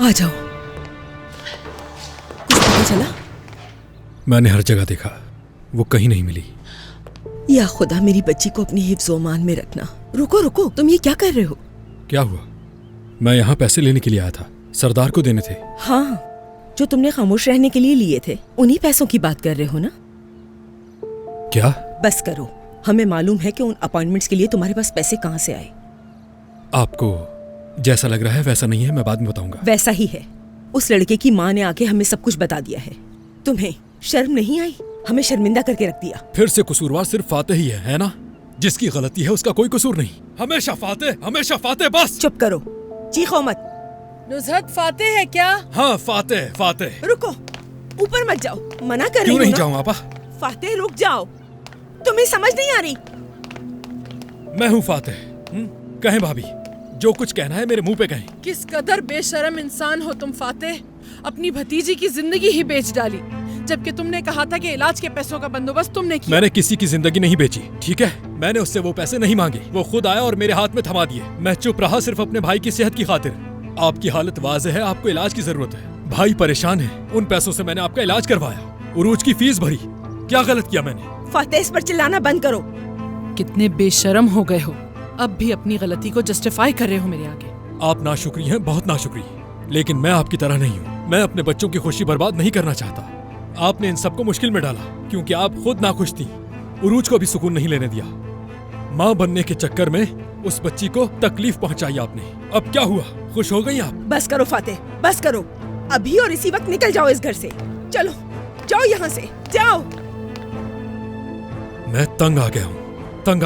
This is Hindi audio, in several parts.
आ जाओ। कुछ पता चला? मैंने हर जगह देखा, वो कहीं नहीं मिली। या खुदा, मेरी बच्ची को अपनी हिफ्ज़-ओ-मान में रखना। रुको रुको, तुम ये क्या कर रहे हो? क्या हुआ? मैं यहाँ पैसे लेने के लिए आया था, सरदार को देने थे। हाँ, जो तुमने खामोश रहने के लिए लिए थे, उन्हीं पैसों की बात कर रहे हो ना? क्या? बस करो, हमें मालूम है कि उन अपॉइंटमेंट्स के लिए तुम्हारे पास पैसे कहाँ से आए। आपको जैसा लग रहा है वैसा नहीं है, मैं बाद में बताऊंगा। वैसा ही है। उस लड़के की माँ ने आके हमें सब कुछ बता दिया है। तुम्हें शर्म नहीं आई? हमें शर्मिंदा करके रख दिया। फिर से कसूरवार सिर्फ फातेह ही है ना? जिसकी गलती है उसका कोई कसूर नहीं। हमेशा फातेह, बस। चुप करो, चीखो मत। नुज़हत फातेह है क्या? हाँ, फातेह। रुको, ऊपर मत जाओ, मना कर रही क्यों हूँ नहीं ना। जाऊँ आपा? फातेह रुक जाओ, तुम्हें समझ नहीं आ रही? मैं हूँ फातेह। कहें भाभी, जो कुछ कहना है मेरे मुंह पे कहें। किस कदर बेशरम इंसान हो तुम फातेह। अपनी भतीजी की जिंदगी ही बेच डाली, जबकि तुमने कहा था कि इलाज के पैसों का बंदोबस्त तुमने किया। मैंने किसी की जिंदगी नहीं बेची, ठीक है? मैंने उससे वो पैसे नहीं मांगे, वो खुद आया और मेरे हाथ में थमा दिए। मैं चुप रहा सिर्फ अपने भाई की सेहत की खातिर। आपकी हालत वाज़ेह है, आपको इलाज की जरूरत है। भाई परेशान है, उन पैसों से मैंने आपका इलाज करवाया, उरूज की फीस भरी। क्या गलत किया मैंने? फातेह, इस पर चिल्लाना बंद करो। कितने बेशरम हो गए हो, अब भी अपनी गलती को जस्टिफाई कर रहे हो मेरे आगे। आप नाशुक्री हैं, बहुत नाशुक्री। लेकिन मैं आपकी तरह नहीं हूँ। मैं अपने बच्चों की खुशी बर्बाद नहीं करना चाहता। आपने इन सबको मुश्किल में डाला क्योंकि आप खुद नाखुश थी। उरूज को भी सुकून नहीं लेने दिया। माँ बनने के चक्कर में उस बच्ची को तकलीफ पहुंचाई आपने। अब क्या हुआ? खुश हो गई आप? बस करो फातेह, बस करो। अभी और इसी वक्त निकल जाओ इस घर से। चलो, जाओ यहाँ से, जाओ। मैं तंग आ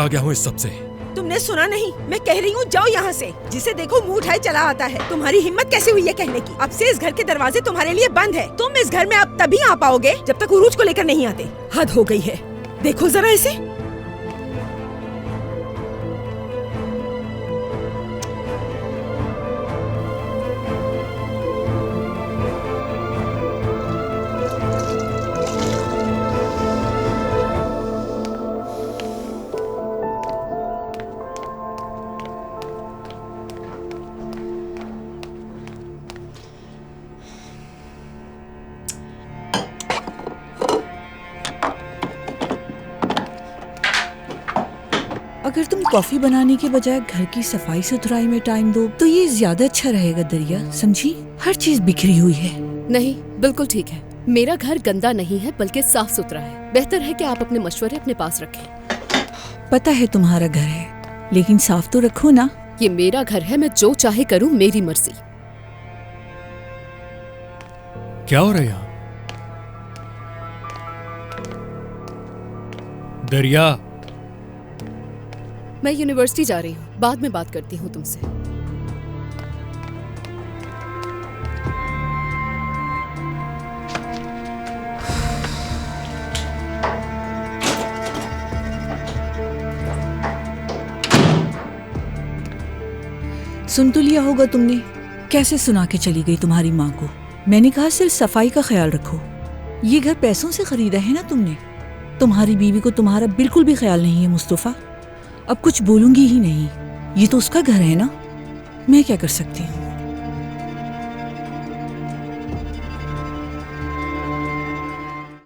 गया हूँ इस सब से। तुमने सुना नहीं? मैं कह रही हूँ जाओ यहाँ से। जिसे देखो मुंह उठाए चला आता है। तुम्हारी हिम्मत कैसे हुई है कहने की? अब से इस घर के दरवाजे तुम्हारे लिए बंद है। तुम इस घर में अब तभी आ पाओगे जब तक उरूज को लेकर नहीं आते। हद हो गई है, देखो जरा इसे। अगर तुम कॉफी बनाने के बजाय घर की सफाई सुथराई में टाइम दो तो ये ज्यादा अच्छा रहेगा दरिया, समझी? हर चीज बिखरी हुई है। नहीं, बिल्कुल ठीक है। मेरा घर गंदा नहीं है बल्कि साफ सुथरा है। बेहतर है कि आप अपने मशवरे अपने पास रखें। पता है तुम्हारा घर है, लेकिन साफ तो रखो ना। ये मेरा घर है, मैं जो चाहे करूं, मेरी मर्जी। क्या हो रहा है यहाँ? दरिया, मैं यूनिवर्सिटी जा रही हूँ, बाद में बात करती हूँ तुमसे। सुन तो लिया होगा तुमने, कैसे सुना के चली गई तुम्हारी माँ को। मैंने कहा सिर्फ सफाई का ख्याल रखो। ये घर पैसों से खरीदा है ना तुमने। तुम्हारी बीवी को तुम्हारा बिल्कुल भी ख्याल नहीं है मुस्तफा। अब कुछ बोलूंगी ही नहीं, ये तो उसका घर है ना, मैं क्या कर सकती हूँ।